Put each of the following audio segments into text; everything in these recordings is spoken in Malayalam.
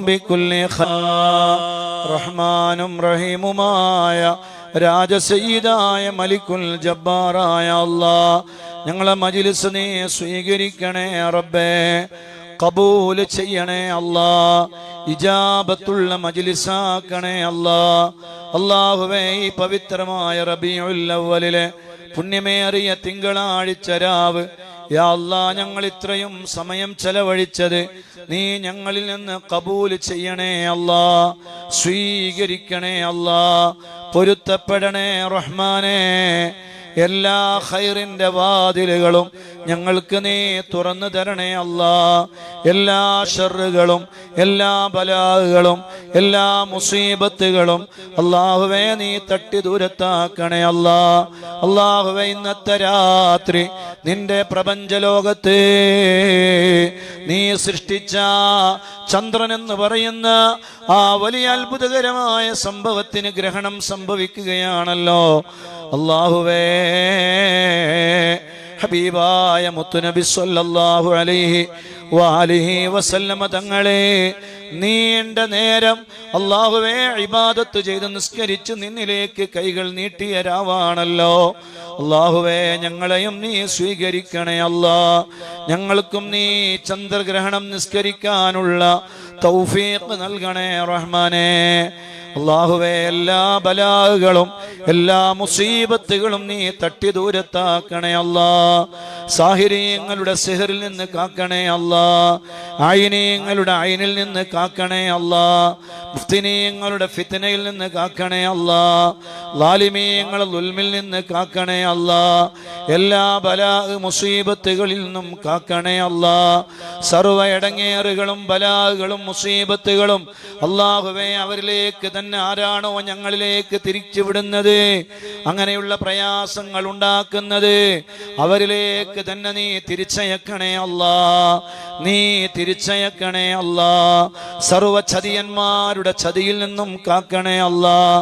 ബികുല്ലി റഹ്മാനും റഹീമുമായ രാജസയ്യിദായ മലിക്കുൽ ജബ്ബാറായ അല്ലാഹ്, ഞങ്ങളെ മജ്ലിസ് നീ സ്വീകരിക്കണേ റബ്ബേ, കബൂൽ ചെയ്യണേ അല്ലാഹ്, ഇജാബത്തുള്ള മജ്ലിസാക്കണേ അല്ലാഹ്. അല്ലാഹുവേ, ഈ പവിത്രമായ റബീഉൽ അവ്വലിലെ പുണ്യമേറിയ തിങ്കളാഴ്ച രാവ് യാ അല്ലാഹ്, ഞങ്ങൾ ഇത്രയും സമയം ചെലവഴിച്ചത് നീ ഞങ്ങളിൽ നിന്ന് കബൂൽ ചെയ്യണേ അല്ലാഹ്, സ്വീകരിക്കണേ അല്ലാഹ്, പൊരുത്തപ്പെടണേ റഹ്മാനേ. എല്ലാ ഖൈറിന്റെ വാതിലുകളും ഞങ്ങൾക്ക് നീ തുറന്നു തരണേ അല്ലാഹ്. എല്ലാ ഷർറുകളും എല്ലാ ബലാകളും എല്ലാ മുസീബത്തുകളും അല്ലാഹുവേ നീ തട്ടി ദൂരത്താക്കണേ അല്ലാഹ്. അല്ലാഹുവേ, ഇന്നത്തെ രാത്രി നിന്റെ പ്രപഞ്ചലോകത്ത് നീ സൃഷ്ടിച്ച ചന്ദ്രൻ എന്ന് പറയുന്ന ആ വലിയ അത്ഭുതകരമായ സംഭവത്തിന് ഗ്രഹണം സംഭവിക്കുകയാണല്ലോ അല്ലാഹുവേ. ഹബീബായ മുത്തുനബി സ്വല്ലല്ലാഹു അലൈഹി വഅലിഹി വസല്ലമ തങ്ങളെ നീണ്ട നേരം അല്ലാഹുവേ ഇബാദത്ത് ചെയ്ത് നിസ്കരിച്ച് നിന്നിലേക്ക് കൈകൾ നീട്ടിയ രാവാണല്ലോ അല്ലാഹുവേ. ഞങ്ങളെയും നീ സ്വീകരിക്കണേ അല്ലാഹ്. ഞങ്ങൾക്കും നീ ചന്ദ്രഗ്രഹണം നിസ്കരിക്കാനുള്ള തൗഫീഖ് നൽകണേ റഹ്മാനേ. അല്ലാഹുവേ, എല്ലാ ബലാകളും എല്ലാ മുസീബത്തുകളും നീ തട്ടി ദൂരത്താക്കണേ അല്ലാഹ്. സാഹിരീങ്ങളുടെ സിഹറിൽ നിന്ന് കാക്കണേ അല്ലാഹ്. ആയിനീങ്ങളുടെ ഐനിൽ നിന്ന് കാക്കണേ അല്ലാഹ്. മുഫ്തിനീങ്ങളുടെ ഫിത്നയിൽ നിന്ന് കാക്കണേ അല്ലാഹ്. ലാലിമീങ്ങളുടെ ദുൽമിൽ നിന്ന് കാക്കണേ അല്ലാഹ്. എല്ലാ ബലാ മുസീബത്തുകളിൽ നിന്നും കാക്കണേ അല്ലാഹ്. സർവ്വ ഇടങ്ങേറുകളും ബലാകളും മുസീബത്തുകളും അല്ലാഹുവേ അവരിലേക്ക് തന്നെ ആരാണോ ഞങ്ങളിലേക്ക് തിരിച്ചു വിടുന്നത്, അങ്ങനെയുള്ള പ്രയാസങ്ങൾ ഉണ്ടാക്കുന്നത്, അവരിലേക്ക് തന്നെ നീ തിരിച്ചയക്കണേ അല്ലാഹ്. നീ തിരിച്ചയക്കണേ അല്ലാഹ്. സർവ ചതിയന്മാരുടെ ചതിയിൽ നിന്നും കാക്കണേ അല്ലാഹ്.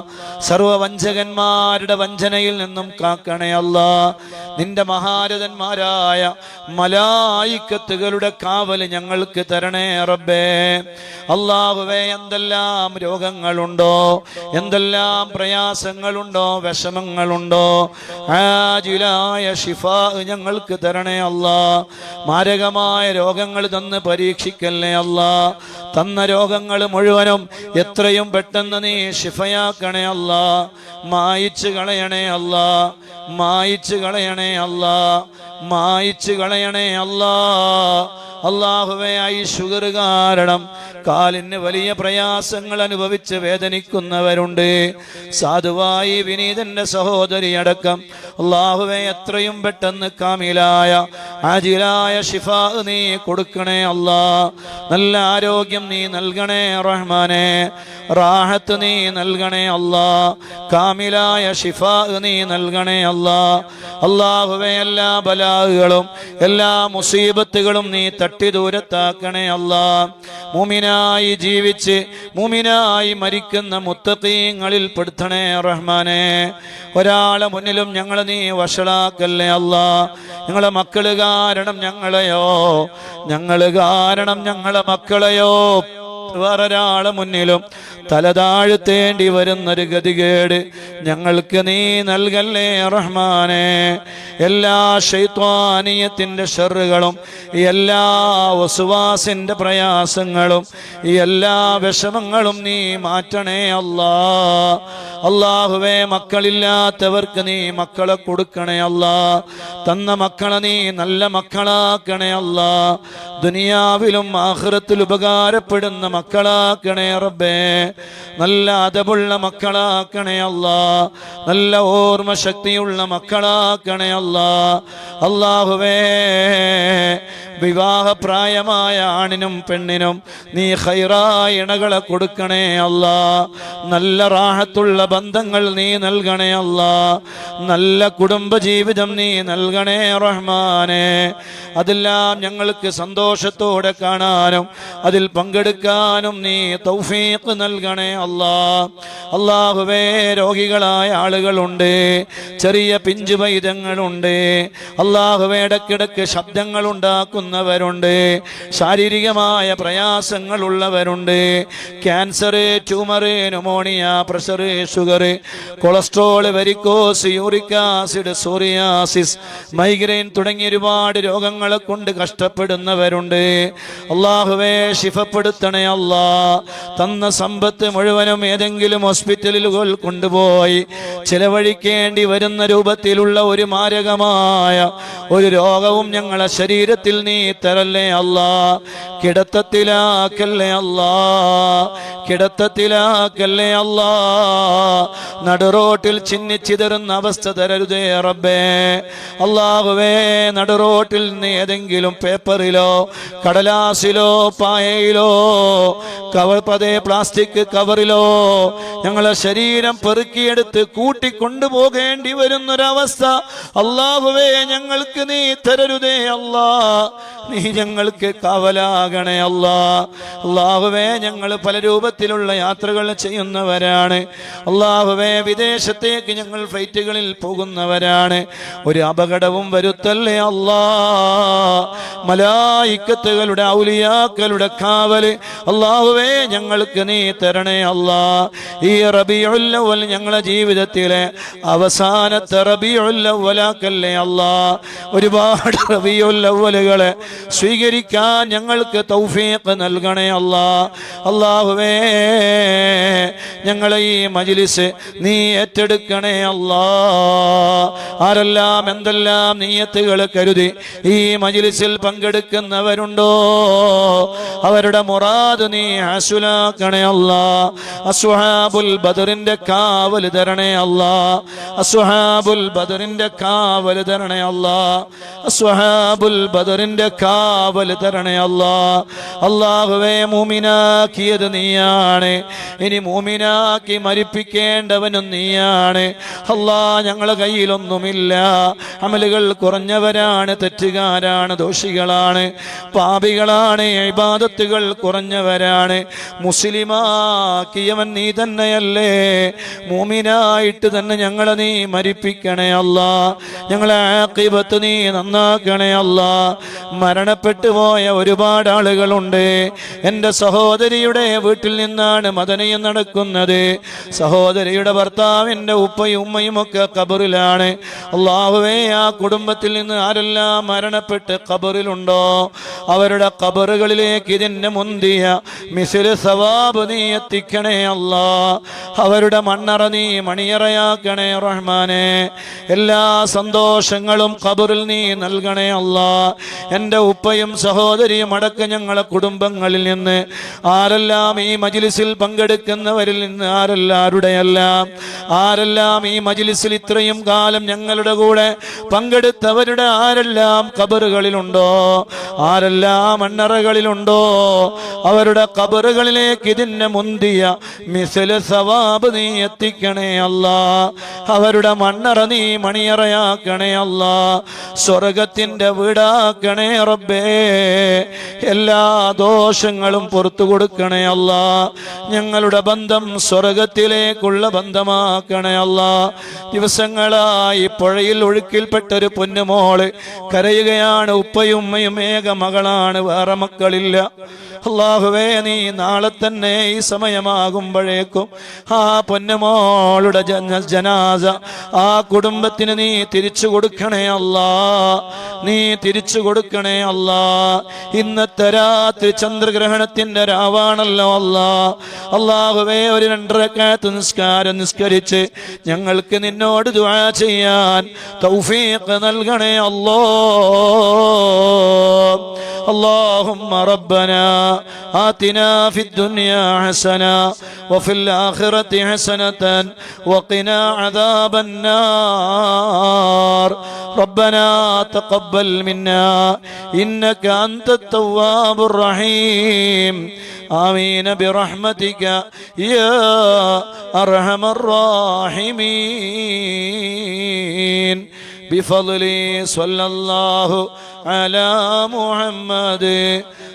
സർവ വഞ്ചകന്മാരുടെ വഞ്ചനയിൽ നിന്നും കാക്കണേ അല്ലാഹ്. നിന്റെ മഹാരഥന്മാരായ മലായിക്കത്തുകളുടെ കാവല് ഞങ്ങൾക്ക് തരണേ റബ്ബേ. അല്ലാഹുവേ, എന്തെല്ലാം രോഗങ്ങളുണ്ടോ, എന്തെല്ലാം പ്രയാസങ്ങളുണ്ടോ, വിഷമങ്ങളുണ്ടോ, ആജിലായ ശിഫാ ഞങ്ങൾക്ക് തരണേ അല്ലാഹ്. മാരകമായ രോഗങ്ങൾ തന്ന് പരീക്ഷിക്കല്ലേ അല്ലാഹ്. തന്ന രോഗങ്ങൾ മുഴുവനും എത്രയും പെട്ടെന്ന് നീ ശിഫയാക്കണേ അല്ലാഹ്. മായിച്ചു കളയണേ അല്ലാഹ്. മായിച്ചു കളയണേ അല്ലാഹ്. മായിച്ചു കളയണേ അല്ലാഹ്. അല്ലാഹുവേ, ഈ ഷുഗർ കാരണം കാലിന് വലിയ പ്രയാസങ്ങൾ അനുഭവിച്ച് വേദനിക്കുന്നവരുണ്ട്. സാധുവായി വിനീതന്റെ സഹോദരി അടക്കം അല്ലാഹുവേ, എത്രയും പെട്ടെന്ന് കാമിലായ ആജിലായ ശിഫാ നീ കൊടുക്കണേ അല്ലാഹ്. നല്ല ആരോഗ്യം നീ നൽകണേ റഹ്മാനേ. റാഹത്ത് നീ നൽകണേ അല്ലാഹ്. കാമിലായ ശിഫാ നീ നൽകണേ അല്ലാഹ്. അല്ലാഹുവേ, എല്ലാ ബലാകളും എല്ലാ മുസീബത്തുകളും നീ തട്ടി ദൂരത്താക്കണേ അല്ലാഹ്. മുഅ്മിനായി ജീവിച്ച് മുഅ്മിനായി മരിക്കുന്ന മുത്തഖീങ്ങളിൽ പെടുത്തണേ റഹ്മാനേ. ഒരാളെ മുന്നിലും ഞങ്ങളെ നീ വഷളാക്കല്ലേ അല്ലാഹ്. ഞങ്ങളെ മക്കള് കാരണം ഞങ്ങളെയോ, ഞങ്ങള് കാരണം ഞങ്ങളെ മക്കളെയോ വേറൊരാളെ മുന്നിലും തലതാഴ്ത്തേണ്ടി വരുന്നൊരു ഗതികേട് ഞങ്ങൾക്ക് നീ നൽകല്ലേ റഹ്മാനേ. എല്ലാ ശൈത്വാനിയത്തിന്റെ ഷർറുകളും എല്ലാ വസ്വാസിന്റെ പ്രയാസങ്ങളും എല്ലാ വിഷമങ്ങളും നീ മാറ്റണേ അല്ലാഹ്. അല്ലാഹുവേ, മക്കളില്ലാത്തവർക്ക് നീ മക്കളെ കൊടുക്കണേ അല്ലാഹ്. തന്ന മക്കളെ നീ നല്ല മക്കളാക്കണേ അല്ലാഹ്. ദുനിയാവിലും ആഖിറത്തിലും ഉപകാരപ്പെടുന്ന മക്കളാക്കണേ റബ്ബേ. നല്ല അദബുള്ള മക്കളാക്കണേ അല്ലാഹ്. നല്ല ഓർമ്മ ശക്തിയുള്ള മക്കളാക്കണേ അല്ലാഹ്. അല്ലാഹുവേ, വിവാഹപ്രായമായ ആണിനും പെണ്ണിനും നീ ഖൈറായ ഇണകളെ കൊടുക്കണേ അല്ലാഹ്. നല്ല റാഹത്തുള്ള ബന്ധങ്ങൾ നീ നൽകണേ അല്ലാഹ്. നല്ല കുടുംബജീവിതം നീ നൽകണേ റഹ്മാനേ. അതെല്ലാം ഞങ്ങൾക്ക് സന്തോഷത്തോടെ കാണാനും അതിൽ പങ്കെടുക്കാനും നീ തൗഫീഖ് നൽകണേ നൽകണേ അല്ലാ. അല്ലാഹുവേ, രോഗികളായ ആളുകളുണ്ട്, ചെറിയ പിഞ്ചു പൈതങ്ങളുണ്ട്. അല്ലാഹുവേ, ഇടയ്ക്കിടയ്ക്ക് ശബ്ദങ്ങൾ ഉണ്ടാക്കുന്നവരുണ്ട്, ശാരീരികമായ പ്രയാസങ്ങളുള്ളവരുണ്ട്. Cancer, tumour, pneumonia, pressure, sugar, cholesterol, varicose, uric acid, psoriasis, migraine തുടങ്ങിയ ഒരുപാട് രോഗങ്ങളെ കൊണ്ട് കഷ്ടപ്പെടുന്നവരുണ്ട്. അല്ലാഹുവേ, ശിഫപ്പെടുത്തണേ അല്ലാ. തന്ന സമ്പത്ത് മുഴുവനും ഏതെങ്കിലും ഹോസ്പിറ്റലുകൾ കൊണ്ടുപോയി ചിലവഴിക്കേണ്ടി വരുന്ന രൂപത്തിലുള്ള ഒരു മാരകമായ ഒരു രോഗവും ഞങ്ങളെ ശരീരത്തിൽ നീ തരല്ലേ അല്ലാ. കിടത്തത്തിലാക്കല്ലേ അല്ലാ, കിടത്തത്തിലാക്കല്ലേ അല്ലാ. നടുറോട്ടിൽ ചിന്നിച്ചിതറുന്ന അവസ്ഥ തരരുതേ റബ്ബേ. അല്ലാഹുവേ, നടുറോട്ടിൽ നിന്ന് ഏതെങ്കിലും പേപ്പറിലോ കടലാസിലോ പായയിലോ പ്ലാസ്റ്റിക് കവറിലോ ഞങ്ങളെ ശരീരം പെറുക്കിയെടുത്ത് കൂട്ടിക്കൊണ്ടുപോകേണ്ടി വരുന്നൊരവസ്ഥ അല്ലാഹുവേ ഞങ്ങൾക്ക് നീ തരരുതേ അല്ലാ. നീ ഞങ്ങൾക്ക് കാവലാകണേ അല്ലാ. അല്ലാഹുവേ, ഞങ്ങൾ പല രൂപത്തിലുള്ള യാത്രകൾ ചെയ്യുന്നവരാണ്. അല്ലാഹുവേ, വിദേശത്തേക്ക് ഞങ്ങൾ ഫ്ലൈറ്റുകളിൽ പോകുന്നവരാണ്. ഒരു അപകടവും വരുത്തല്ലേ അല്ലാ. മലായിക്കത്തുകളുടെ ഔലിയാക്കളുടെ കാവല് അല്ലാഹുവേ ഞങ്ങൾക്ക് നീ തരണേ അല്ലാ. ഈ റബീഉൽ അവ്വൽ ഞങ്ങളുടെ ജീവിതത്തിലെ അവസാനത്തെ റബീഉൽ അവ്വലാക്കല്ലേ അല്ലാ. ഒരുപാട് റബീഉൽ അവ്വലുകളെ സ്വീകരിക്കാൻ ഞങ്ങൾക്ക് തൗഫീഖ് നൽകണേ അല്ലാ. അല്ലാഹുവേ, ഞങ്ങളെ ഈ മജ്ലിസ് നീ ഏറ്റെടുക്കണേ അല്ലാ. ആരെല്ലാം എന്തെല്ലാം നിയ്യത്തുകൾ കരുതി ഈ മജ്ലിസിൽ പങ്കെടുക്കുന്നവരുണ്ടോ അവരുടെ മുറാദ് നീ ഹസുലാക്കണേ അല്ലാ. അസ്ഹാബുൽ ബദറിന്റെ കാവൽ തരണേ അല്ലാ. അസ്ഹാബുൽ ബദറിന്റെ കാവൽ തരണേ അല്ലാ. അസ്ഹാബുൽ ബദറിന്റെ കാവൽ തരണേ അല്ലാ. അല്ലാഹുവേ, മൂമിനാക്കിയത് നീയാണ്, ഇനി മൂമിനാക്കി മരിപ്പിക്കേണ്ടവനും നീയാണ് അല്ലാ. ഞങ്ങളെ കയ്യിലൊന്നുമില്ല, അമലുകൾ കുറഞ്ഞവരാണ്, തെറ്റുകാരാണ്, ദോഷികളാണ്, പാപികളാണ്, ഇബാദത്തുകൾ കുറഞ്ഞവരാണ്. മുസ്ലിമാക്കിയവൻ നീ തന്നെയല്ലേ. മൂമിനായിട്ട് തന്നെ ഞങ്ങളെ നീ മരിപ്പിക്കണേ അല്ലാ. ഞങ്ങളെ ആഖിബത്ത് നീ നന്നാക്കണേ അല്ലാ. മരണപ്പെട്ടു പോയ ഒരുപാട് ആളുകളുണ്ട്. എൻ്റെ സഹോദരിയുടെ വീട്ടിൽ നിന്നാണ് മദനയും നടക്കുന്നത്. സഹോദരിയുടെ ഭർത്താവിൻ്റെ ഉപ്പയും ഉമ്മയും ഒക്കെ ഖബറിലാണ്. അല്ലാഹുവേ, ആ കുടുംബത്തിൽ നിന്ന് ആരെല്ലാം മരണപ്പെട്ട് ഖബറിലുണ്ടോ അവരുടെ ഖബറുകളിലേക്ക് ഇതിൻ്റെ മുന്തിയ മിസ്ൽ സവാബ് നീ എത്തിക്കണേ അല്ലാ. അവരുടെ മണ്ണറ നീ മണിയറയാക്കണേ റഹ്മാനെ. എല്ലാ സന്തോഷങ്ങളും ഖബറിൽ നീ നൽകണേ അല്ലാ. എൻ്റെ ഉപ്പയും സഹോദരിയും അടക്കം ഞങ്ങളെ കുടുംബങ്ങളിൽ നിന്ന് ആരെല്ലാം ഈ മജ്ലിസിൽ പങ്കെടുക്കുന്നവരിൽ നിന്ന് ആരെല്ലാം ഈ മജ്ലിസിൽ ഇത്രയും കാലം ഞങ്ങളുടെ കൂടെ പങ്കെടുത്തവരുടെ ആരെല്ലാം ഖബറുകളിലുണ്ടോ, ആരെല്ലാം മണ്ണറകളിലുണ്ടോ അവരുടെ ഖബറുകളിലേക്ക് ഇതിൻ്റെ മുന്തിയ മിസ്ൽ സവാബ് നീ എത്തിക്കണേ അല്ലാ. അവരുടെ മണ്ണറ നീ മണിയറയാക്കണേ അല്ലാ. സ്വർഗത്തിൻ്റെ വീടാക്കണേ റബ്ബേ. എല്ലാ ദോഷങ്ങളും പുറത്തു കൊടുക്കണേ അല്ലാ. ഞങ്ങളുടെ ബന്ധം സ്വർഗത്തിലേക്കുള്ള ബന്ധമാക്കണേ അല്ലാ. ദിവസങ്ങളായി പുഴയിൽ ഒഴുക്കിൽപ്പെട്ടൊരു പൊന്നുമോള് കരയുകയാണ്. ഉപ്പയും ഉമ്മയും ഏക മകളാണ്, വേറെ മക്കളില്ല. അല്ലാഹുവേ, നീ നാളെ തന്നെ ഈ സമയമാകുമ്പോഴേക്കും ആ പൊന്നുമോളുടെ ജനാസ ആ കുടുംബത്തിന് നീ തിരിച്ചു കൊടുക്കണേ അല്ലാ. നീ തിരിച്ചു കൊടുക്കണേ അല്ലാ. ഇന്നത്തെ രാത്രി ചന്ദ്രഗ്രഹണത്തിന്റെ രാവാണല്ലോ അല്ലാ. അല്ലാഹുവേ, ഒരു 2 റക്അത്ത് നിസ്കാരം നിസ്കരിച്ച് ഞങ്ങൾക്ക് നിന്നോട് ദുആ ചെയ്യാൻ തൗഫീഖ് നൽകണേ അല്ലാ. اللهم ربنا آتنا في الدنيا حسنة وفي الآخرة حسنة وقنا عذاب النار. ربنا تقبل منا إنك أنت التواب الرحيم. آمين برحمتك يا أرحم الراحمين. بفضل صلى الله على محمد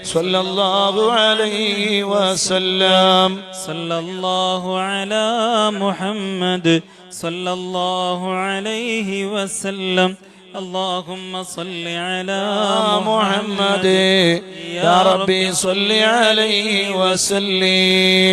صلى الله عليه وسلم. صلى الله على محمد صلى الله عليه وسلم. اللهم صل على محمد يا ربي صل عليه وسلم.